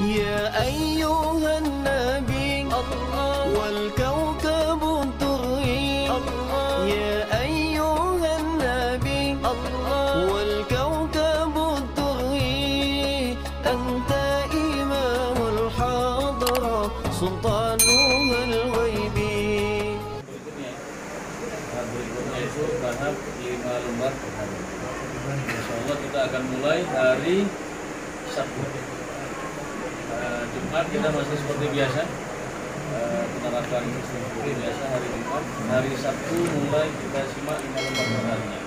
يا أيها النبي والكوكب الدري يا أيها النبي والكوكب الدري أنت إمام الحضرة سلطانها الغيبي. Berikutnya itu tahap 5 lembar per hari. Insyaallah kita akan mulai hari Sabtu. Jumat kita masih seperti biasa, penerapan seperti biasa hari Jumat. Hari Sabtu mulai kita simak 5 lembar per harinya.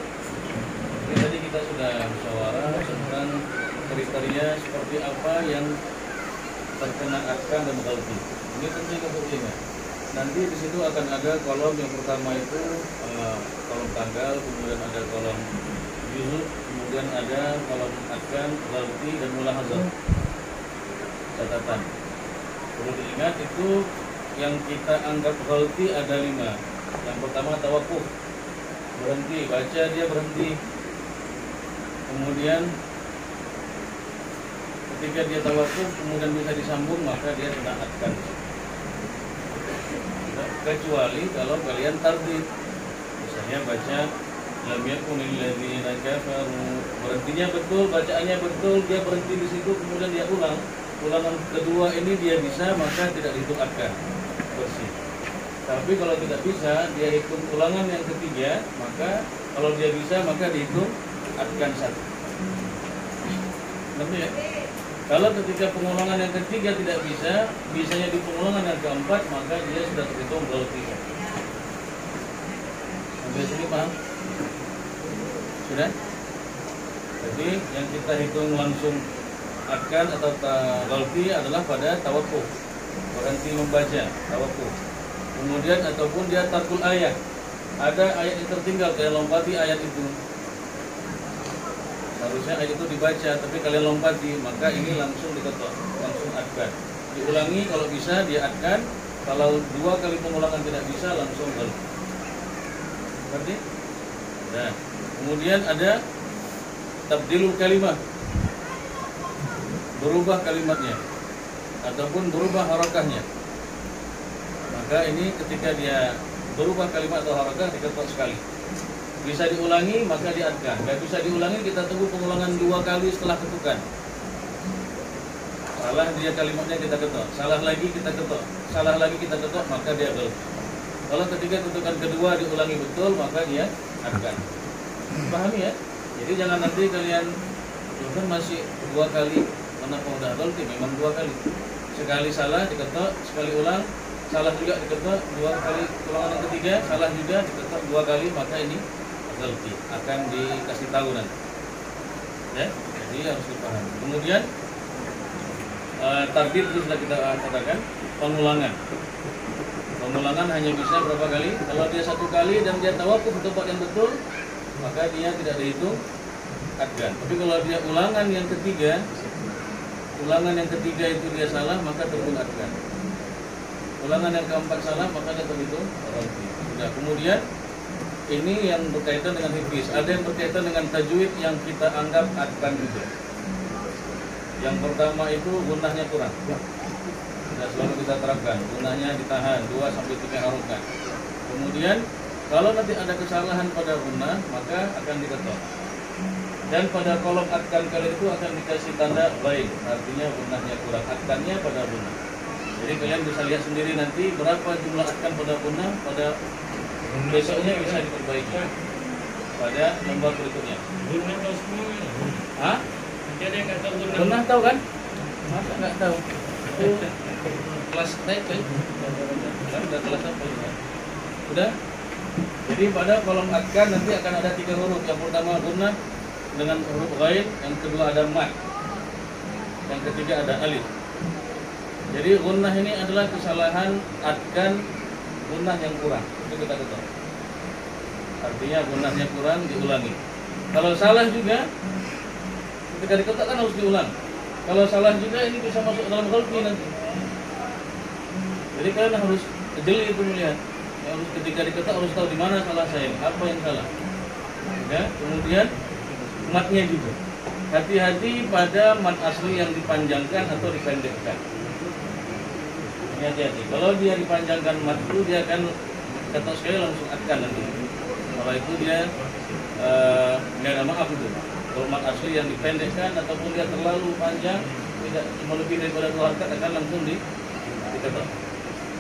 Jadi tadi kita sudah musyawarah tentang kriteria seperti apa yang terkena akad dan ghalti. Ini penting untuk diingat. Nanti di situ akan ada kolom yang pertama itu kolom tanggal, kemudian ada kolom juzuk, kemudian ada kolom akad, ghalti dan mulahazah. Catatan. Perlu diingat itu yang kita anggap ghalti ada 5. Yang pertama tawakuf, berhenti, baca dia berhenti. Kemudian ketika dia tawakuf kemudian bisa disambung maka dia kena akad. Kecuali kalau kalian tardid, misalnya baca lam yakunil ladzina kafaru, berhentinya betul, bacaannya betul, dia berhenti di situ kemudian dia ulangan kedua ini dia bisa maka tidak dihitung akad, bersih. Tapi kalau tidak bisa dia hitung ulangan yang ketiga, maka kalau dia bisa maka dihitung akad 1. Nanti ya. Kalau ketika pengulangan yang ketiga tidak bisa, bisanya di pengulangan yang keempat, maka dia sudah terhitung ghalti. Sampai sini paham? Sudah? Jadi yang kita hitung langsung akad atau ghalti adalah pada tawakuf, berhenti membaca, tawakuf. Kemudian ataupun dia tarkul ayat, ada ayat yang tertinggal, kalian lompati ayat itu. Harusnya ayat itu dibaca, tapi kalian lompati, maka ini langsung diketok, langsung akad. Diulangi kalau bisa dia akad, kalau 2 kali pengulangan tidak bisa langsung ghalti. Ngerti? Nah, kemudian ada tabdilul kalimah, berubah kalimatnya ataupun berubah harakahnya. Maka ini ketika dia berubah kalimat atau harakah diketok sekali. Bisa diulangi maka diadkan. Nggak bisa diulangi kita tunggu pengulangan 2 kali setelah ketukan. Salah dia kalimatnya kita ketok, salah lagi kita ketok, salah lagi kita ketok, maka dia ghalti. Kalau ketika ketukan kedua diulangi betul maka dia adkan. Pahami ya? Jadi jangan nanti kalian kan masih 2 kali, kenapa udah ghalti? Memang 2 kali. Sekali salah diketok, sekali ulang, salah juga diketok, 2 kali ulangan yang ketiga, salah juga diketok 2 kali, maka ini ghalti, akan dikasih tahu nanti. Ya, jadi harus dipahami. Kemudian tardid itu sudah kita katakan, pengulangan. Pengulangan hanya bisa berapa kali? Kalau dia 1 kali dan dia tawakuf tempat yang betul, maka dia tidak dihitung akad. Tapi kalau dia ulangan yang ketiga itu dia salah, maka terhitung akad. Ulangan yang keempat salah, maka dia terhitung ghalti. Sudah. Kemudian ini yang berkaitan dengan hifz. Ada yang berkaitan dengan tajwid yang kita anggap akad juga. Yang pertama itu gunnahnya kurang. Sudah selalu kita terapkan, gunnahnya ditahan 2-3 harokat. Kemudian kalau nanti ada kesalahan pada gunnah, maka akan diketok. Dan pada kolom akad kalian itu akan dikasih tanda baik, artinya gunnahnya kurang. Akadnya pada gunnah. Jadi kalian bisa lihat sendiri nanti berapa jumlah akad pada gunnah, pada besoknya bisa diperbaiki pada lembar berikutnya. Hah? Pernah tahu kan? Masa nggak tahu? Kelas naik kan? Udah kelas apa ya? Udah? Jadi pada kolom akad nanti akan ada 3 huruf. Yang pertama gunnah dengan huruf ghain, yang kedua ada mat, yang ketiga ada alif. Jadi gunnah ini adalah kesalahan akad gunnah yang kurang. Itu kita ketahui. Artinya gunnahnya kurang diulangi. Kalau salah juga ketika diketok kan harus diulang. Kalau salah juga ini bisa masuk dalam ghalti nanti. Jadi kalian harus jeli itu melihat. Harus ketika diketok harus tahu di mana salah saya, apa yang salah. Ya, kemudian matnya juga. hati-hati pada mat asli yang dipanjangkan atau dipendekkan. Ini hati-hati. Kalau dia dipanjangkan mat itu dia akan ketok sekali langsung atkan nanti. Kalau itu dia nggak ada maaf itu. Kalau mat asli yang dipendekkan ataupun dia terlalu panjang, tidak melebihi daripada 2 harakat akan langsung diketok.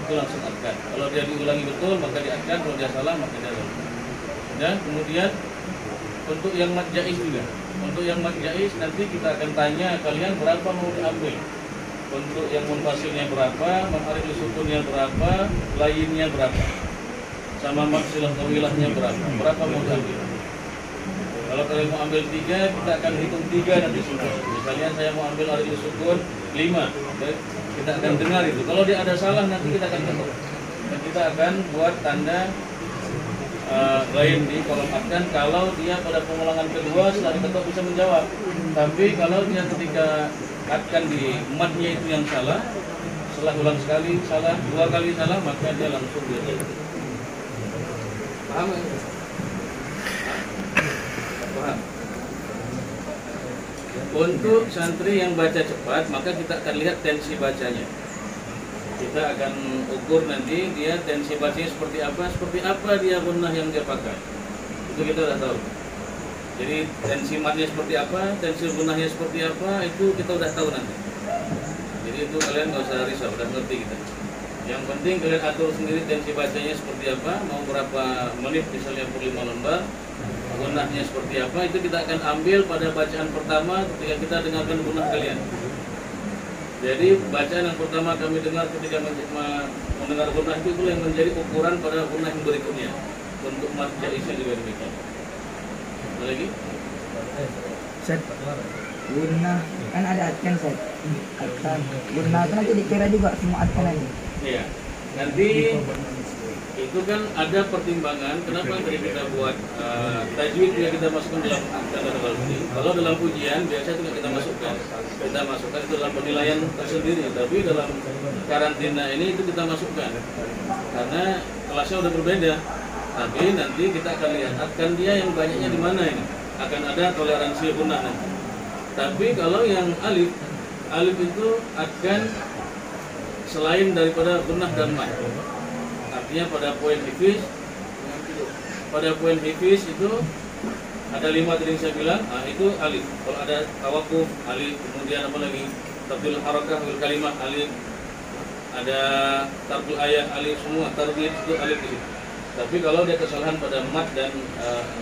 Itu langsung atkan. Kalau dia diulangi betul maka diatkan, kalau dia salah maka dia lalu. Dan kemudian untuk yang mat jaiz juga. Untuk yang mat jaiz nanti kita akan tanya kalian berapa mau diambil. Untuk yang munfasilnya berapa, mat arif sukunnya berapa, lainnya berapa. Sama mat silah tawilahnya berapa mau diambil. Kalau kalian mau ambil 3, kita akan hitung 3 nanti semua. Misalnya saya mau ambil arif sukun 5. Kita akan dengar itu. Kalau dia ada salah nanti kita akan ketok. Dan kita akan buat tanda lain di kolom atkan kalau dia pada pengulangan kedua setelah diketok bisa menjawab. Tapi kalau dia ketika atkan di matnya itu yang salah, setelah ulang sekali salah, 2 kali salah, maka dia langsung dia. Paham? Paham? Untuk santri yang baca cepat, maka kita akan lihat tensi bacanya. Kita akan ukur nanti dia tensi bacanya seperti apa dia gunnah yang dia pakai. Itu kita udah tahu. Jadi tensi matnya seperti apa, tensi gunnahnya seperti apa, itu kita udah tahu nanti. Jadi itu kalian nggak usah risau, udah ngerti kita. Yang penting kalian atur sendiri tensi bacanya seperti apa, mau berapa menit misalnya per 5 lembar, gunnahnya seperti apa, itu kita akan ambil pada bacaan pertama ketika kita dengarkan gunnah kalian. Jadi bacaan yang pertama kami dengar ketika mendengar gunnah itu yang menjadi ukuran pada gunnah yang berikutnya. Untuk mat jaiznya juga demikian. Ada lagi? Set. Gunnah kan ada atkan set. Atkan. Gunnah itu nanti dikira juga semua atkan aja. Iya. Nanti itu kan ada pertimbangan kenapa tadi kita buat tajwid yang kita masukkan dalam kalkulasi. Kalau dalam ujian biasa itu kita masukkan itu dalam penilaian tersendiri, tapi dalam karantina ini itu kita masukkan karena kelasnya udah berbeda. Tapi nanti kita akan lihat akan dia yang banyaknya di mana ini, akan ada toleransi gunnah nanti. Tapi kalau yang alif itu akan selain daripada gunnah dan mat. Artinya pada poin hifis itu ada 5 tadi yang saya bilang, itu alif. Kalau ada tawakuf alif, kemudian apa lagi tabdil harakah wal kalimah alif, ada tarbul ayat alif, semua tarbiyah itu alif di situ. Tapi kalau dia kesalahan pada mat dan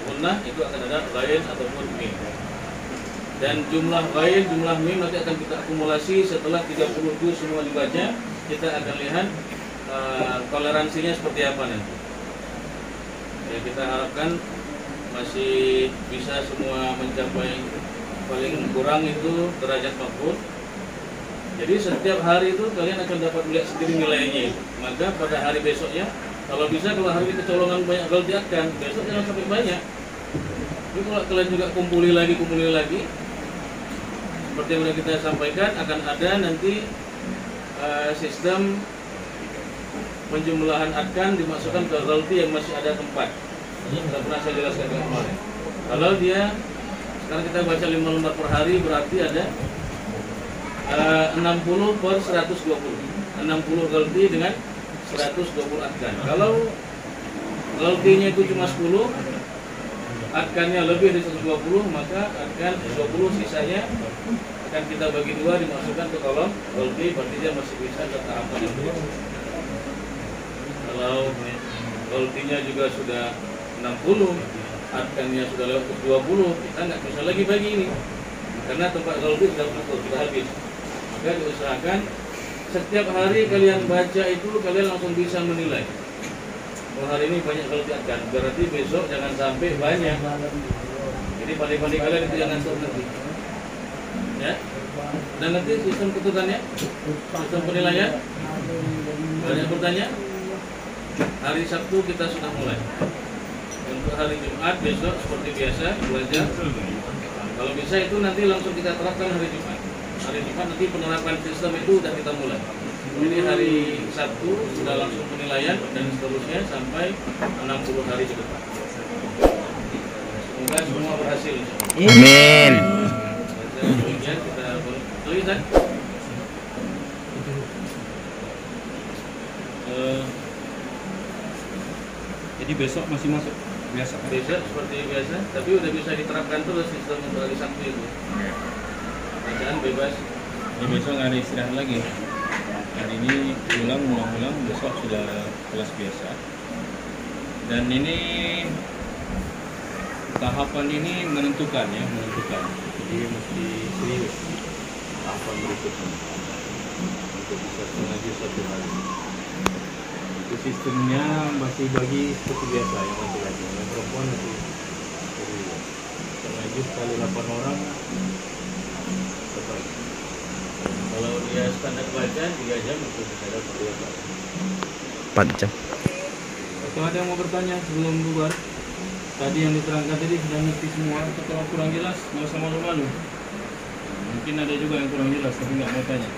gunnah itu akan ada ghain ataupun mim. Dan jumlah ghain, jumlah mim nanti akan kita akumulasi setelah 30 juz semua dibaca, kita akan lihat toleransinya seperti apa nanti. Ya, kita harapkan masih bisa semua mencapai paling kurang itu derajat maqbul. Jadi setiap hari itu kalian akan dapat melihat sendiri nilainya. Maka pada hari besoknya, kalau bisa kalau hari ini kecolongan banyak kalau diatkan, besok jangan sampai banyak. Jadi kalau kalian juga kumpuli lagi, seperti yang sudah kita sampaikan, akan ada nanti sistem penjumlahan atkan dimasukkan ke ghalti yang masih ada tempat. Ini sudah pernah saya jelaskan kemarin. Kalau dia sekarang kita baca 5 lembar per hari, berarti ada 60 per 120. 60 ghalti dengan 120 atkan. Kalau ghaltinya itu cuma 10, atkannya lebih dari 120, maka atkan 20 sisanya akan kita bagi 2 dimasukkan ke kolom ghalti, berarti dia masih bisa ke tahapan yang kedua. Kalau ghaltinya juga sudah 60, atkannya sudah lewat ke 20, kita nggak bisa lagi bagi ini karena tempat ghalti sudah penuh, sudah habis. Maka diusahakan setiap hari kalian baca itu kalian langsung bisa menilai. Oh, hari ini banyak ghalti atkan, berarti besok jangan sampai banyak. Jadi pandai-pandai kalian itu jangan stop nanti. Ya, dan nanti sistem ketukannya, sistem penilaian. Banyak bertanya. Hari Sabtu kita sudah mulai. Untuk hari Jumat besok seperti biasa belajar. Kalau bisa itu nanti langsung kita terapkan hari Jumat. Hari Jumat nanti penerapan sistem itu sudah kita mulai. Jadi hari Sabtu sudah langsung penilaian dan seterusnya sampai 60 hari ke depan. Semoga semua berhasil. Amin. kemudian kita lihat Jadi besok masih masuk biasa kan? besok seperti biasa, tapi udah bisa diterapkan terus sistem untuk hari Sabtu itu. Bacaan bebas. Jadi besok nggak ada istirahat lagi. Hari ini ulang, besok sudah kelas biasa. Dan ini tahapan ini menentukan. Jadi mesti serius tahapan berikutnya untuk bisa mengaji satu hari. Itu sistemnya masih bagi seperti biasa yang laki-laki, yang perempuan masih serius. Mengaji sekali 8 orang. Betul. Kalau dia standar baca 3 jam itu bisa dapat 2 jam. 4 jam. Atau ada yang mau bertanya sebelum bubar? Tadi yang diterangkan tadi sudah ngerti semua, atau kalau kurang jelas nggak usah malu-malu. Mungkin ada juga yang kurang jelas tapi nggak mau tanya.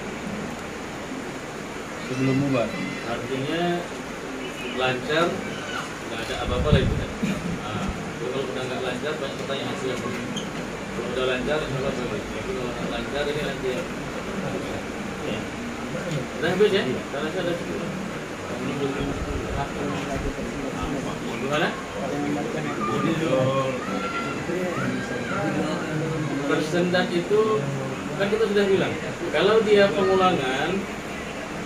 Sebelum bubar. Artinya lancar, nggak ada apa-apa lagi kan? Nah, kalau udah nggak lancar banyak pertanyaan sih. Kalau udah lancar insya Allah baik. Tapi kalau nggak lancar ini nanti ya. Udah habis ya? Karena saya ada 10. Gimana? Persendat itu kan kita sudah bilang, kalau dia pengulangan,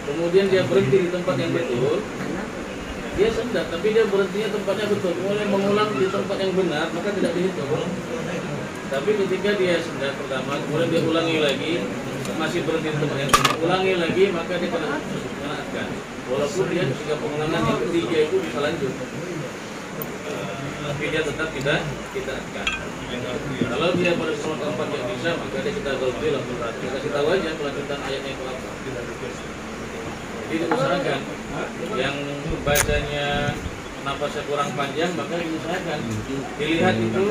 kemudian dia berhenti di tempat yang betul, dia sendat, tapi dia berhentinya tempatnya betul. Kemudian mengulang di tempat yang benar, maka tidak dihitung. Tapi ketika dia sendat pertama, kemudian dia ulangi lagi, masih berhenti di tempat yang benar, ulangi lagi, maka dia kena akan. Walaupun dia ketika pengulangan yang ketiga itu bisa lanjut, tapi dia tetap tidak akan. Kalau dia pada soal keempat yang bisa, maka dia kita berhenti langsung kita kasih tahu aja kelanjutan ayatnya itu apa. Jadi diusahakan yang bacanya nafasnya kurang panjang, maka diusahakan dilihat itu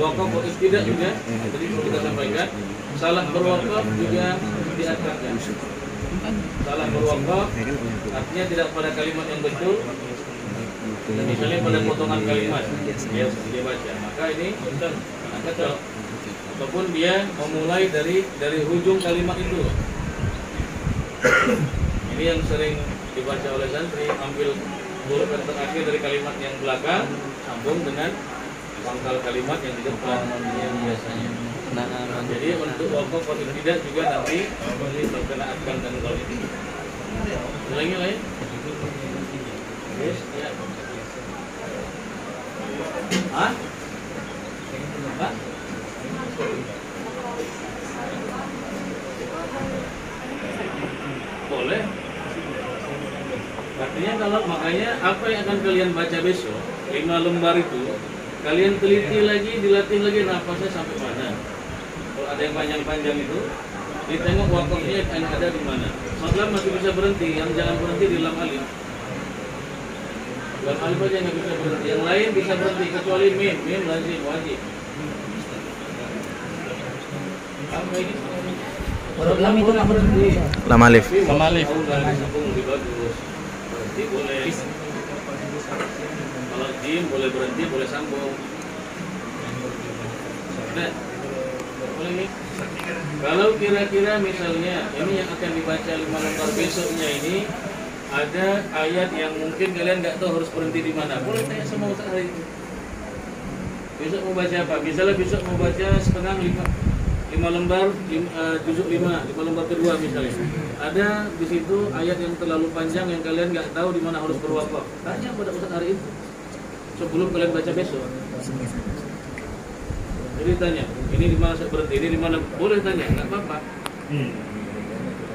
wakaf atau tidak juga. Jadi perlu kita sampaikan, salah berwakaf juga diajarkan. Salah berwakaf artinya tidak pada kalimat yang betul, dan misalnya pada potongan kalimat dia baca, maka ini kacau. Ataupun dia memulai dari ujung kalimat itu. Ini yang sering dibaca oleh santri, ambil huruf yang terakhir dari kalimat yang belakang, sambung dengan pangkal kalimat yang di depan yang biasanya. Jadi untuk wakaf atau tidak juga nanti terkena akal dan kalau itu. Ulangi lagi. Yes, ya. Hah? Hah? Boleh. Artinya kalau makanya apa yang akan kalian baca besok 5 lembar itu kalian teliti lagi, dilatih lagi nafasnya sampai mana. Kalau ada yang panjang-panjang itu ditengok wakafnya yang ada di mana. Masalah masih bisa berhenti, yang jangan berhenti di lam alif. Lam alif aja nggak bisa berhenti, yang lain bisa berhenti kecuali mim lazim wajib. Apa ini? Huruf lam itu nggak berhenti. Lam alif. Lam alif. Lebih bagus. Berhenti boleh. Kalau jim boleh berhenti, boleh sambung. Nah, boleh nih. Kalau kira-kira misalnya ini yang akan dibaca 5 lembar besoknya ini ada ayat yang mungkin kalian nggak tahu harus berhenti di mana, boleh tanya sama Ustaz hari itu. Besok mau baca apa? Misalnya besok mau baca setengah 5 lembar, juzuk 5 lembar kedua misalnya. Ada di situ ayat yang terlalu panjang yang kalian nggak tahu di mana harus berwakaf. Tanya pada Ustaz hari itu sebelum kalian baca besok. Jadi tanya, ini di mana saya berhenti, ini di mana, boleh tanya, nggak apa-apa.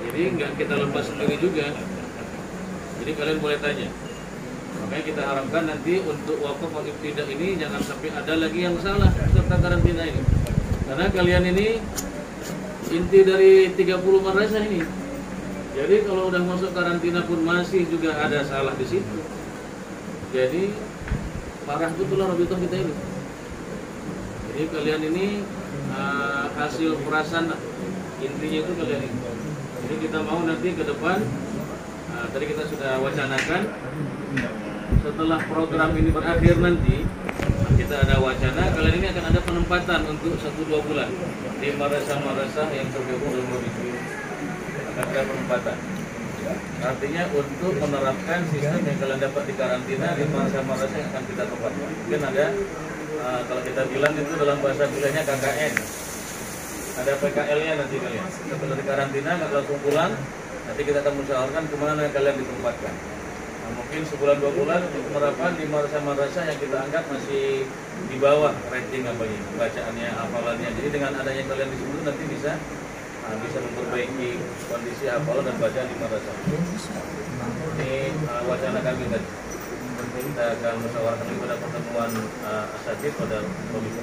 Jadi nggak kita lepas sendiri juga. Jadi kalian boleh tanya. Makanya kita harapkan nanti untuk wakaf atau tidak ini jangan sampai ada lagi yang salah serta karantina ini. Karena kalian ini inti dari 30 madrasah ini. Jadi kalau udah masuk karantina pun masih juga ada salah di situ. Jadi parah betul lah Rabitah kita ini. Jadi kalian ini hasil perasaan intinya itu kalian ini. Jadi kita mau nanti ke depan, tadi kita sudah wacanakan setelah program ini berakhir nanti kita ada wacana kalian ini akan ada penempatan untuk 1-2 bulan di madrasah-madrasah yang tergabung dalam Provinsi. Akan ada penempatan. Artinya untuk menerapkan sistem yang kalian dapat di karantina di madrasah-madrasah yang akan kita tempatkan. Mungkin ada kalau kita bilang itu dalam bahasa bilangnya KKN. Ada PKL-nya nanti kalian. Setelah di karantina nggak langsung pulang, nanti kita akan musyawarahkan kemana kalian ditempatkan. Nah, mungkin sebulan 2 bulan untuk penerapan di madrasah-madrasah yang kita anggap masih di bawah rating bacaannya, hafalannya. Jadi dengan adanya kalian di situ nanti bisa memperbaiki kondisi hafalan dan bacaan di madrasah. Ini wacana kami tadi. Kita akan musyawarahkan pada pertemuan asatidz pada Provinsi.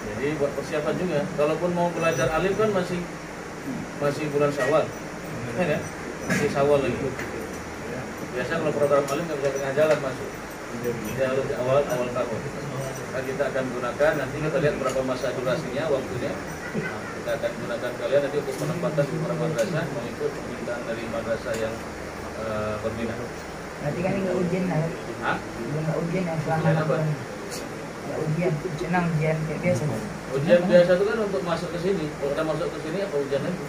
Jadi buat persiapan juga. Kalaupun mau belajar alif kan masih bulan Syawal, ya kan? Masih Syawal lagi. Biasa kalau program alif nggak bisa tengah jalan masuk. Dia harus di awal tahun. Nah, kita akan gunakan nanti kita lihat berapa masa durasinya, waktunya. Nah, kita akan gunakan kalian nanti untuk penempatan di beberapa madrasah mengikut permintaan dari madrasah yang berminat. Berarti kan nggak ujian lah. Hah? Nggak ujian yang selama Ujian apa? Nggak ujian, senang ujian kayak biasa. Ujian biasa itu kan untuk masuk ke sini. Kalau kita masuk ke sini apa ujian lagi?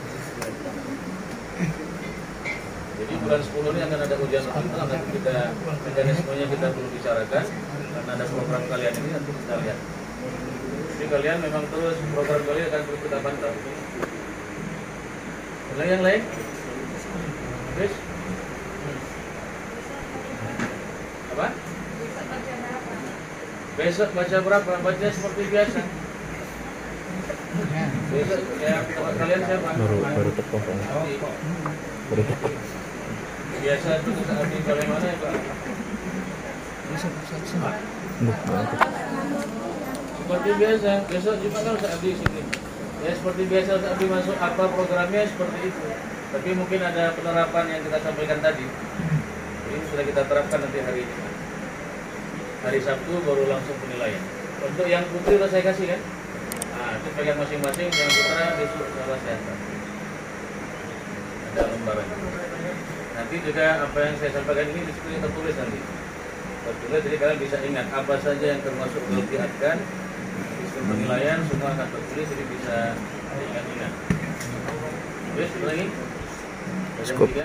Jadi bulan 10 ini akan ada ujian lanjutan. Nanti kita mekanismenya kita perlu bicarakan karena ada program kalian ini nanti kita lihat. Jadi kalian memang terus program kalian akan terus kita pantau. Yang lain? Habis? Apa? Besok baca berapa? Baca seperti biasa. Besok ya kalian siapa? Baru terpotong. Baru terpotong. Biasa itu saat di kalian mana ya Pak? Seperti biasa. Besok juga kan saat di sini. Ya seperti biasa saat di masuk apa programnya seperti itu. Tapi mungkin ada penerapan yang kita sampaikan tadi. Ini sudah kita terapkan nanti hari ini. Hari Sabtu baru langsung penilaian. Untuk yang putri sudah saya kasih kan? Nah, itu pegang masing-masing. Yang putra besok salah sehat. Ada lembaran. Nanti juga apa yang saya sampaikan ini disini tertulis nanti. Tertulis jadi kalian bisa ingat apa saja yang termasuk diperlihatkan. Sistem penilaian semua akan tertulis jadi bisa ingat-ingat. Terus lagi? Cukup.